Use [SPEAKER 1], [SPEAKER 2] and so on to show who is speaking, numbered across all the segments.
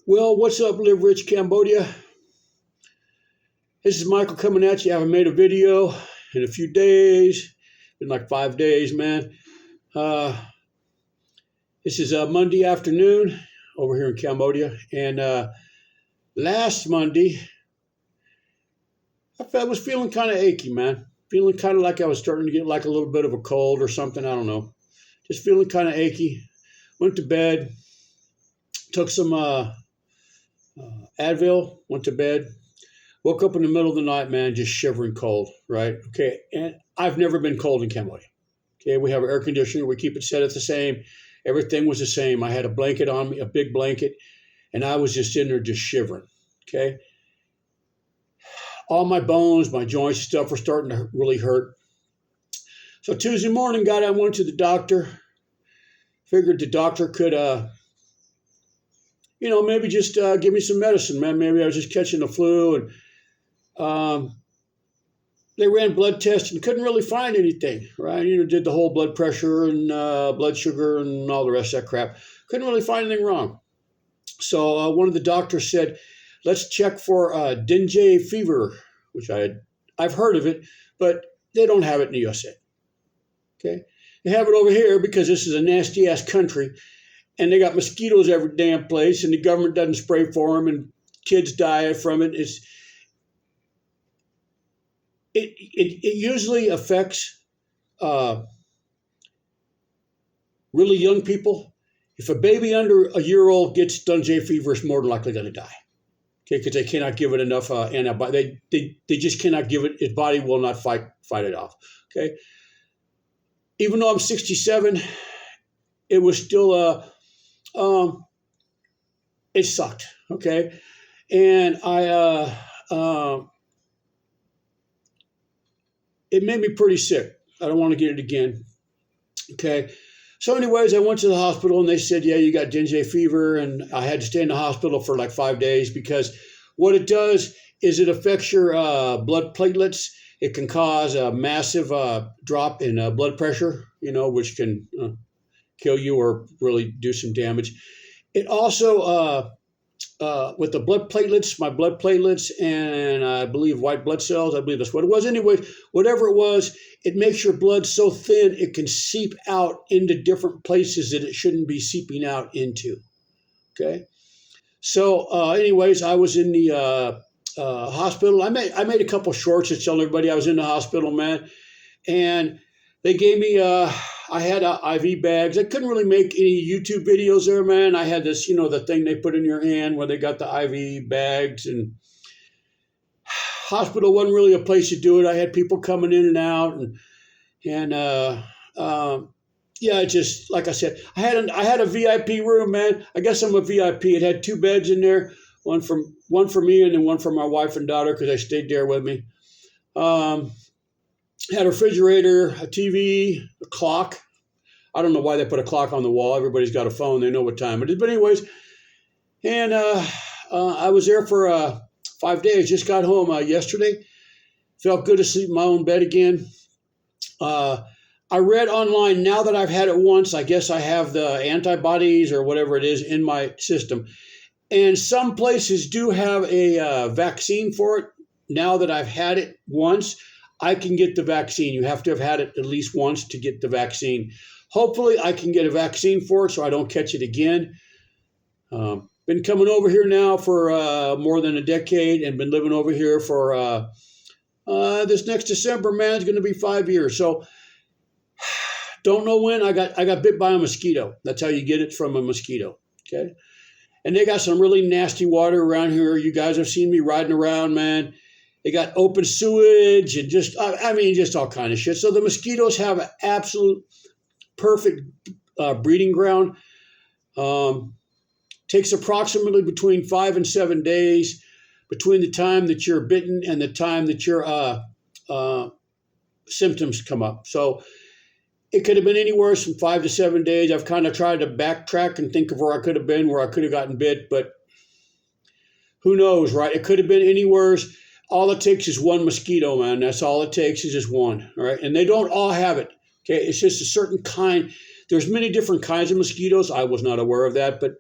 [SPEAKER 1] Well, what's up, Live Rich Cambodia? This is Michael coming at you. I haven't made a video in a few days. Been like 5 days, man. Uh, this is Monday afternoon over here in Cambodia. And last Monday, I was feeling kind of achy, man. Feeling kind of like I was starting to get like a little bit of a cold or something. I don't know. Just feeling kind of achy. Went to bed. Took some Advil. Went to bed. Woke up in the middle of the night, man, just shivering cold, right? Okay, and I've never been cold in Cambodia. Okay, we have air conditioner. We keep it set at the same. Everything was the same. I had a blanket on me, a big blanket, and I was just in there just shivering, okay? All my bones, my joints and stuff were starting to really hurt. So Tuesday morning, I went to the doctor. Figured the doctor could, maybe just give me some medicine, man. Maybe I was just catching the flu, and they ran blood tests and couldn't really find anything, right? Did the whole blood pressure and blood sugar and all the rest of that crap. Couldn't really find anything wrong. So one of the doctors said, let's check for dengue fever, which I've heard of it, but they don't have it in the USA. Okay, they have it over here because this is a nasty ass country, and they got mosquitoes every damn place, and the government doesn't spray for them, and kids die from it. It usually affects really young people. If a baby under a year old gets dengue fever, it's more than likely going to die. Okay, because they cannot give it enough antibiotics. They just cannot give it. Its body will not fight it off. Okay, even though I'm 67, it was still it sucked. Okay, and it made me pretty sick. I don't want to get it again. Okay. So anyways, I went to the hospital and they said, yeah, you got dengue fever. And I had to stay in the hospital for like 5 days because what it does is it affects your blood platelets. It can cause a massive drop in blood pressure, which can kill you or really do some damage. It also, with the blood platelets, my blood platelets, and I believe white blood cells, I believe that's what it was. Anyway, whatever it was, it makes your blood so thin it can seep out into different places that it shouldn't be seeping out into. Okay. So anyways, I was in the hospital. I made a couple shorts to tell everybody I was in the hospital, man. And they gave me, I had IV bags. I couldn't really make any YouTube videos there, man. I had this, the thing they put in your hand where they got the IV bags, and hospital wasn't really a place to do it. I had people coming in and out, yeah, just like I said, I had a VIP room, man. I guess I'm a VIP. It had 2 beds in there, one for me and then one for my wife and daughter because they stayed there with me. Had a refrigerator, a TV, a clock. I don't know why they put a clock on the wall. Everybody's got a phone. They know what time it is. But anyways, and I was there for 5 days. Just got home yesterday. Felt good to sleep in my own bed again. I read online, now that I've had it once, I guess I have the antibodies or whatever it is in my system. And some places do have a vaccine for it. Now that I've had it once, I can get the vaccine. You have to have had it at least once to get the vaccine. Hopefully, I can get a vaccine for it so I don't catch it again. Been coming over here now for more than a decade and been living over here for this next December, man, it's going to be 5 years. So don't know when. I got bit by a mosquito. That's how you get it, from a mosquito. Okay. And they got some really nasty water around here. You guys have seen me riding around, man. They got open sewage and just all kind of shit. So the mosquitoes have an absolute perfect breeding ground. Takes approximately between 5 and 7 days between the time that you're bitten and the time that your symptoms come up. So it could have been anywhere from 5 to 7 days. I've kind of tried to backtrack and think of where I could have been, where I could have gotten bit, but who knows, right? It could have been anywhere. All it takes is one mosquito, man. That's all it takes is just one, all right? And they don't all have it, okay? It's just a certain kind. There's many different kinds of mosquitoes. I was not aware of that, but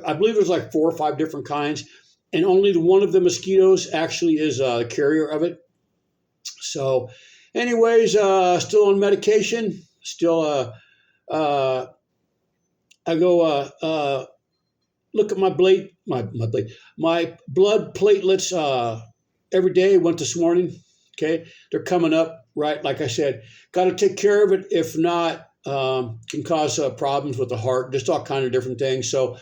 [SPEAKER 1] I believe there's like 4 or 5 different kinds, and only one of the mosquitoes actually is the carrier of it. So, anyways, still on medication. Still, I go look at my my blood platelets every day. Went this morning. Okay, they're coming up. Right, like I said, got to take care of it. If not, can cause problems with the heart. Just all kind of different things. So,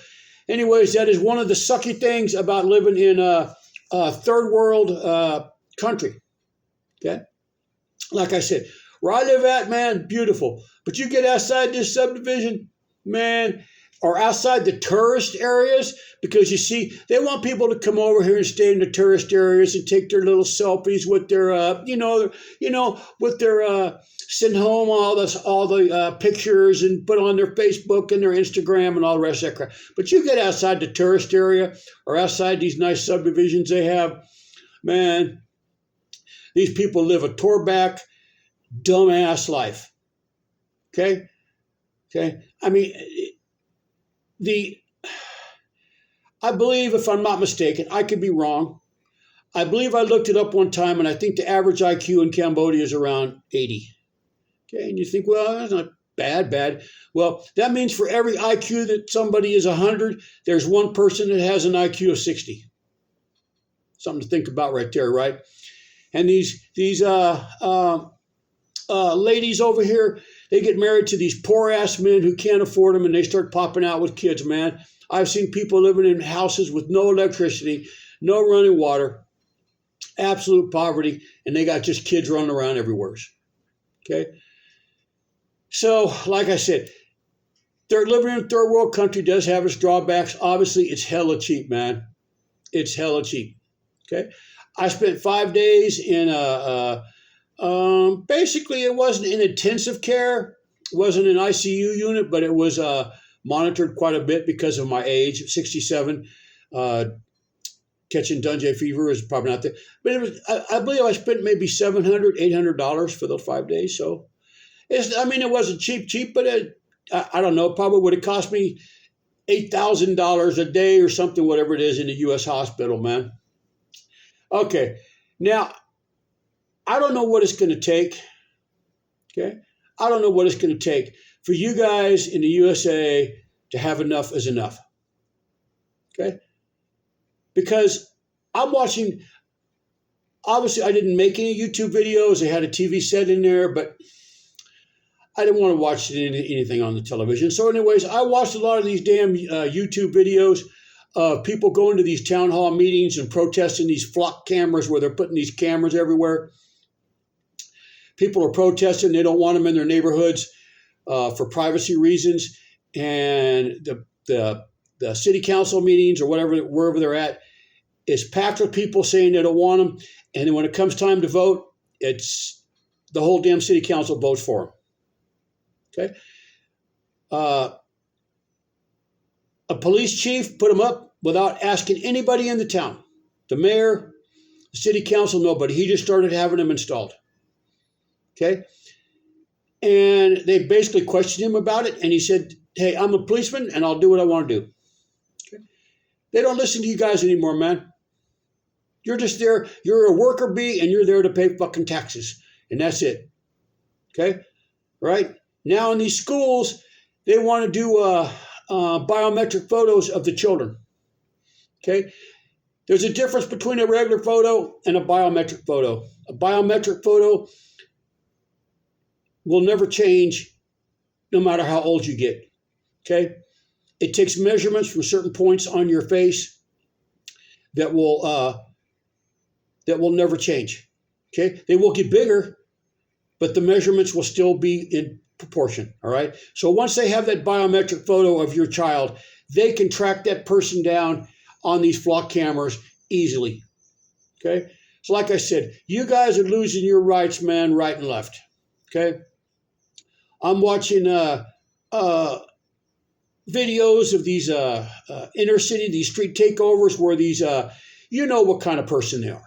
[SPEAKER 1] anyways, that is one of the sucky things about living in a third world country. Okay, like I said, where I live at, man, beautiful. But you get outside this subdivision, man, or outside the tourist areas, because you see, they want people to come over here and stay in the tourist areas and take their little selfies with their, with their send home all the pictures and put on their Facebook and their Instagram and all the rest of that crap. But you get outside the tourist area or outside these nice subdivisions they have, man, these people live a tore-back, dumbass life. Okay? I mean, I believe, if I'm not mistaken, I could be wrong. I believe I looked it up one time, and I think the average IQ in Cambodia is around 80. Okay, and you think, well, that's not bad. Well, that means for every IQ that somebody is 100, there's one person that has an IQ of 60. Something to think about right there, right? And these ladies over here, they get married to these poor-ass men who can't afford them, and they start popping out with kids, man. I've seen people living in houses with no electricity, no running water, absolute poverty, and they got just kids running around everywhere. Okay? So, like I said, living in a third world country does have its drawbacks. Obviously, it's hella cheap, man. It's hella cheap. Okay? I spent 5 days in basically, it wasn't in intensive care. It wasn't an ICU unit, but it was monitored quite a bit because of my age, 67. Catching Dunjay fever is probably not there. But it was, I believe I spent maybe $700, $800 for those 5 days. So, it wasn't cheap, but I don't know, probably would have cost me $8,000 a day or something, whatever it is in the U.S. hospital, man. Okay, now, I don't know what it's going to take, okay? I don't know what it's going to take for you guys in the USA to have enough is enough, okay? Because I'm watching, obviously I didn't make any YouTube videos. I had a TV set in there, but I didn't want to watch anything on the television. So anyways, I watched a lot of these damn YouTube videos of people going to these town hall meetings and protesting these flock cameras where they're putting these cameras everywhere. People are protesting. They don't want them in their neighborhoods for privacy reasons. And the city council meetings or wherever they're at is packed with people saying they don't want them. And then when it comes time to vote, it's the whole damn city council votes for them. Okay. A police chief put them up without asking anybody in the town. The mayor, the city council, nobody. He just started having them installed. Okay. And they basically questioned him about it. And he said, hey, I'm a policeman and I'll do what I want to do. Okay. They don't listen to you guys anymore, man. You're just there. You're a worker bee and you're there to pay fucking taxes. And that's it. Okay. Right. Now in these schools, they want to do biometric photos of the children. Okay. There's a difference between a regular photo and a biometric photo. A biometric photo will never change no matter how old you get. Okay. It takes measurements from certain points on your face that will never change. Okay. They will get bigger, but the measurements will still be in proportion. All right. So once they have that biometric photo of your child, they can track that person down on these flock cameras easily. Okay. So like I said, you guys are losing your rights, man, right and left. Okay. I'm watching videos of these inner city, these street takeovers where these, you know what kind of person they are.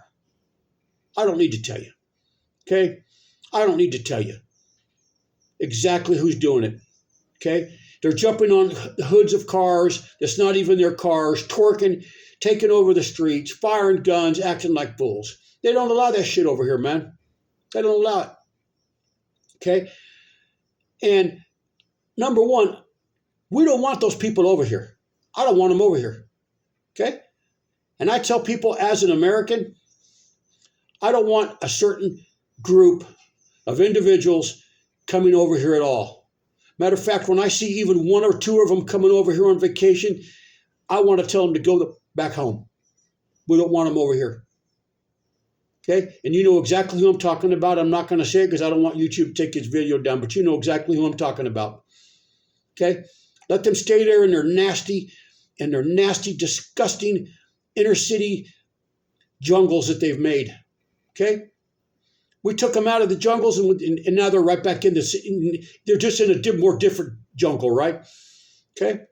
[SPEAKER 1] I don't need to tell you. Okay. I don't need to tell you exactly who's doing it. Okay. They're jumping on the hoods of cars that's not even their cars, twerking, taking over the streets, firing guns, acting like fools. They don't allow that shit over here, man. They don't allow it. Okay? And number one, we don't want those people over here. I don't want them over here. Okay? And I tell people as an American, I don't want a certain group of individuals coming over here at all. Matter of fact, when I see even one or two of them coming over here on vacation, I want to tell them to go back home. We don't want them over here. Okay? And you know exactly who I'm talking about. I'm not going to say it because I don't want YouTube to take this video down, but you know exactly who I'm talking about. Okay? Let them stay there in their nasty, disgusting inner city jungles that they've made. Okay? We took them out of the jungles and now they're right back in the city. They're just in a more different jungle, right? Okay?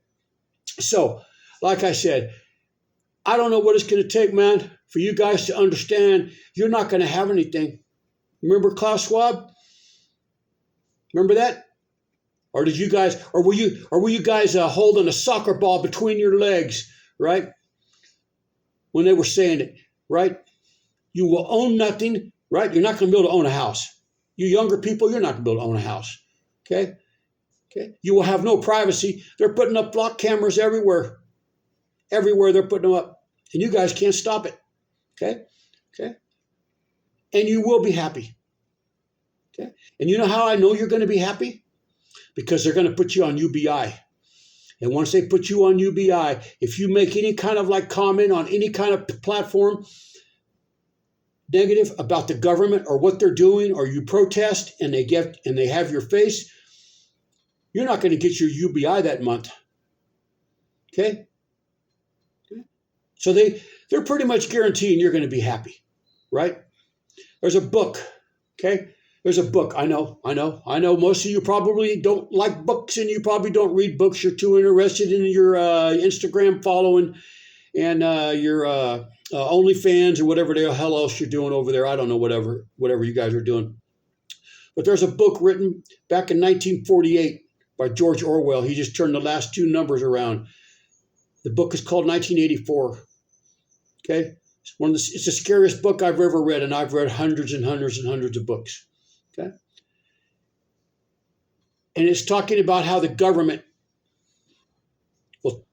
[SPEAKER 1] So, like I said, I don't know what it's going to take, man, for you guys to understand you're not going to have anything. Remember Klaus Schwab? Remember that? Or did you guys, or were you guys holding a soccer ball between your legs, right? When they were saying it, right? You will own nothing, right? You're not going to be able to own a house. You younger people, you're not going to be able to own a house. Okay? Okay? You will have no privacy. They're putting up block cameras everywhere. Everywhere they're putting them up. And you guys can't stop it. Okay? Okay? And you will be happy. Okay? And you know how I know you're going to be happy? Because they're going to put you on UBI. And once they put you on UBI, if you make any kind of like comment on any kind of platform negative about the government or what they're doing, or you protest and they have your face, you're not going to get your UBI that month. Okay? So they're pretty much guaranteeing you're going to be happy, right? There's a book, okay? There's a book. I know. Most of you probably don't like books and you probably don't read books. You're too interested in your Instagram following and your OnlyFans or whatever the hell else you're doing over there. I don't know, whatever you guys are doing. But there's a book written back in 1948 by George Orwell. He just turned the last two numbers around. The book is called 1984. Okay? It's the scariest book I've ever read, and I've read hundreds and hundreds and hundreds of books. Okay? And it's talking about how the government will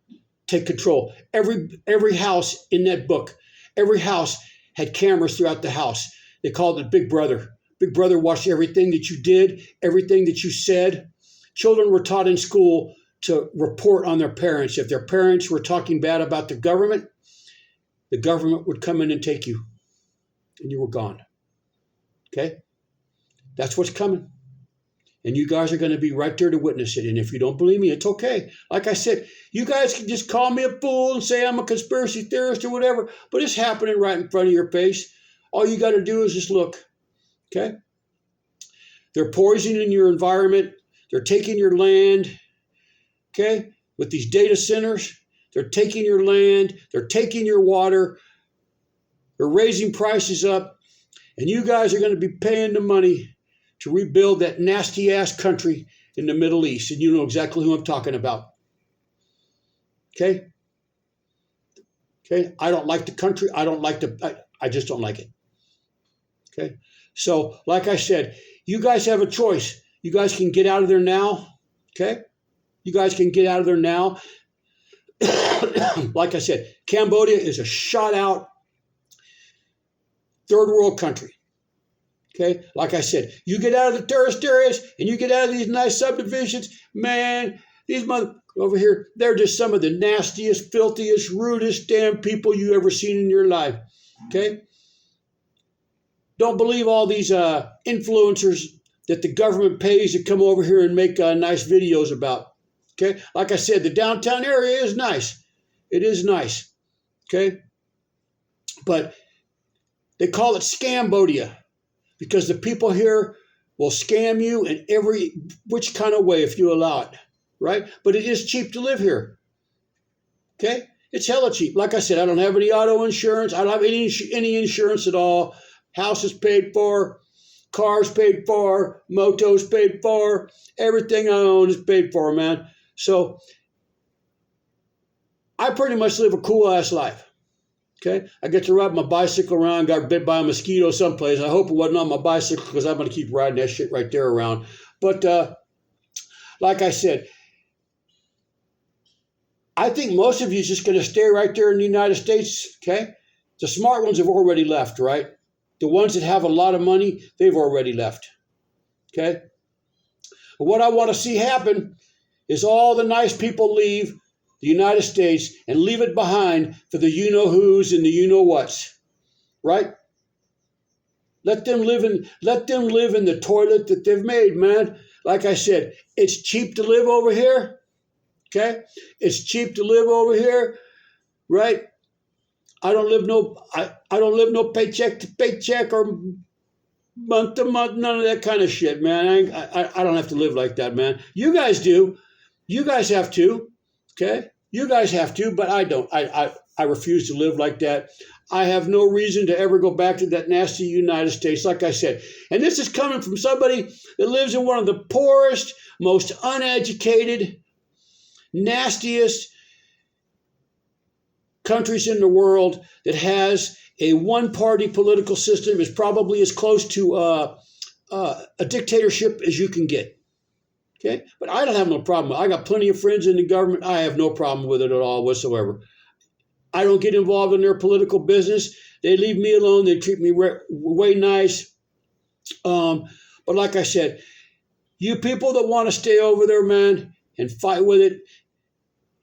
[SPEAKER 1] take control. Every house in that book, every house had cameras throughout the house. They called it Big Brother. Big Brother watched everything that you did, everything that you said. Children were taught in school to report on their parents. If their parents were talking bad about the government would come in and take you, and you were gone. Okay? That's what's coming. And you guys are going to be right there to witness it. And if you don't believe me, it's okay. Like I said, you guys can just call me a fool and say I'm a conspiracy theorist or whatever, but it's happening right in front of your face. All you got to do is just look. Okay? They're poisoning your environment. They're taking your land. Okay? With these data centers, they're taking your land. They're taking your water. They're raising prices up. And you guys are going to be paying the money to rebuild that nasty ass country in the Middle East. And you know exactly who I'm talking about. Okay? Okay? I don't like the country. I just don't like it. Okay? So, like I said, you guys have a choice. You guys can get out of there now. Okay? You guys can get out of there now. Like I said, Cambodia is a shot out third world country. Okay? Like I said, you get out of the tourist areas and you get out of these nice subdivisions, man, these mother over here, they're just some of the nastiest, filthiest, rudest damn people you ever seen in your life. Okay? Don't believe all these influencers that the government pays to come over here and make nice videos about. Okay? Like I said, the downtown area is nice. It is nice. Okay? But they call it Scambodia because the people here will scam you in every which kind of way if you allow it. Right? But it is cheap to live here. Okay? It's hella cheap. Like I said, I don't have any auto insurance. I don't have any insurance at all. House is paid for. Cars paid for. Motos paid for. Everything I own is paid for, man. So I pretty much live a cool ass life. Okay, I get to ride my bicycle around. Got bit by a mosquito someplace. I hope it wasn't on my bicycle because I'm going to keep riding that shit right there around. But like I said, I think most of you is just going to stay right there in the United States. Okay, the smart ones have already left, right? The ones that have a lot of money, they've already left. Okay, but what I want to see happen is all the nice people leave the United States and leave it behind for the you-know-whos and the you-know-whats, right? Let them live in the toilet that they've made, man. Like I said, it's cheap to live over here, okay? It's cheap to live over here, right? I don't live no paycheck to paycheck or month to month, none of that kind of shit, man. I don't have to live like that, man. You guys do. You guys have to. Okay? You guys have to, but I don't. I refuse to live like that. I have no reason to ever go back to that nasty United States, like I said. And this is coming from somebody that lives in one of the poorest, most uneducated, nastiest countries in the world that has a one-party political system, is probably as close to a dictatorship as you can get. Okay, but I don't have no problem. I got plenty of friends in the government. I have no problem with it at all whatsoever. I don't get involved in their political business. They leave me alone. They treat me way nice. But like I said, you people that want to stay over there, man, and fight with it,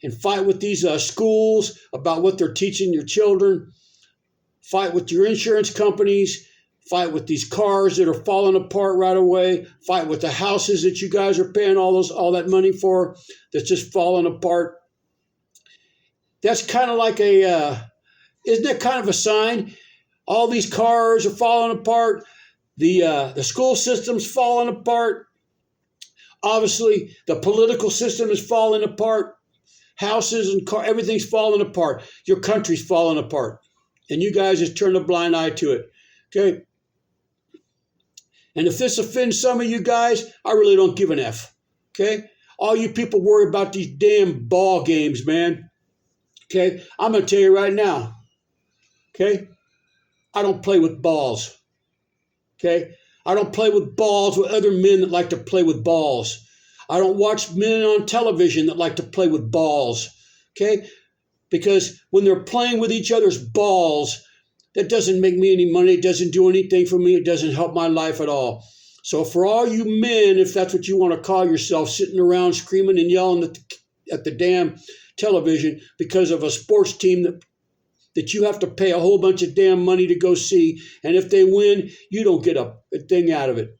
[SPEAKER 1] and fight with these schools about what they're teaching your children, fight with your insurance companies, fight with these cars that are falling apart right away, fight with the houses that you guys are paying all that money for that's just falling apart. That's kind of like isn't that kind of a sign? All these cars are falling apart. The school system's falling apart. Obviously, the political system is falling apart. Houses and cars, everything's falling apart. Your country's falling apart. And you guys just turn a blind eye to it. Okay? And if this offends some of you guys, I really don't give an F. Okay? All you people worry about these damn ball games, man. Okay? I'm going to tell you right now. Okay? I don't play with balls. Okay? I don't play with balls with other men that like to play with balls. I don't watch men on television that like to play with balls. Okay? Because when they're playing with each other's balls, that doesn't make me any money. It doesn't do anything for me. It doesn't help my life at all. So for all you men, if that's what you want to call yourself, sitting around screaming and yelling at the damn television because of a sports team that you have to pay a whole bunch of damn money to go see, and if they win, you don't get a thing out of it.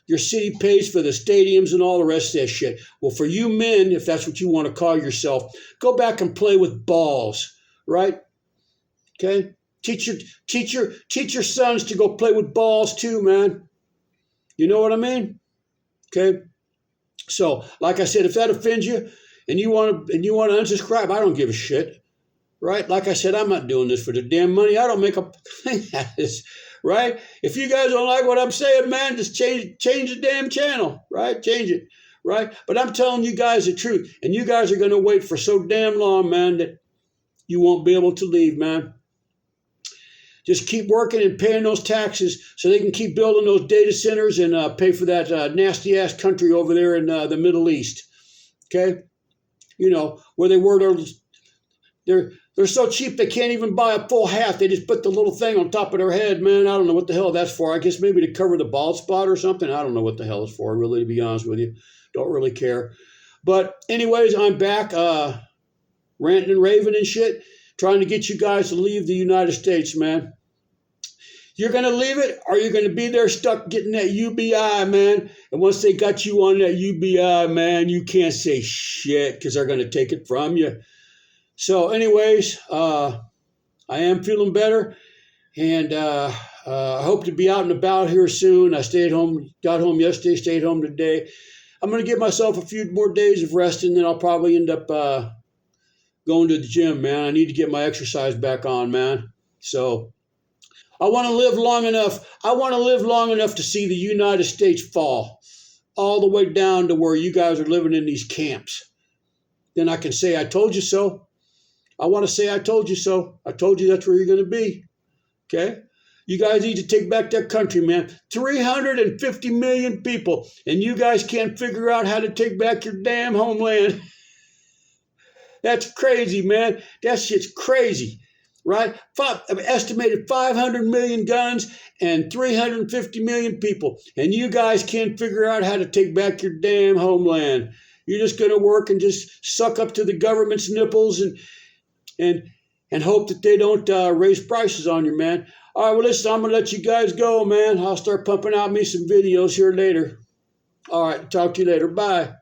[SPEAKER 1] Your city pays for the stadiums and all the rest of that shit. Well, for you men, if that's what you want to call yourself, go back and play with balls, right? Okay? Teach your sons to go play with balls too, man. You know what I mean? Okay. So, like I said, if that offends you and you want to unsubscribe, I don't give a shit. Right? Like I said, I'm not doing this for the damn money. I don't make a thing out of this. Right? If you guys don't like what I'm saying, man, just change the damn channel. Right? Change it. Right? But I'm telling you guys the truth, and you guys are going to wait for so damn long, man, that you won't be able to leave, man. Just keep working and paying those taxes so they can keep building those data centers and pay for that nasty-ass country over there in the Middle East. Okay? You know, where they were, they're so cheap they can't even buy a full hat. They just put the little thing on top of their head, man. I don't know what the hell that's for. I guess maybe to cover the bald spot or something. I don't know what the hell it's for, really, to be honest with you. Don't really care. But anyways, I'm back ranting and raving and shit, trying to get you guys to leave the United States, man. You're going to leave it, or you're going to be there stuck getting that UBI, man. And once they got you on that UBI, man, you can't say shit because they're going to take it from you. So anyways, I am feeling better, and I hope to be out and about here soon. I got home yesterday, stayed home today. I'm going to give myself a few more days of rest, and then I'll probably end up going to the gym, man. I need to get my exercise back on, man. So I want to live long enough. I want to live long enough to see the United States fall all the way down to where you guys are living in these camps. then I can say, I told you so. I want to say, I told you so. I told you that's where you're going to be. Okay? You guys need to take back that country, man. 350 million people, and you guys can't figure out how to take back your damn homeland. That's crazy, man. That shit's crazy, right? Estimated 500 million guns and 350 million people, and you guys can't figure out how to take back your damn homeland. You're just going to work and just suck up to the government's nipples and hope that they don't raise prices on you, man. All right, well, listen, I'm going to let you guys go, man. I'll start pumping out me some videos here later. All right, talk to you later. Bye.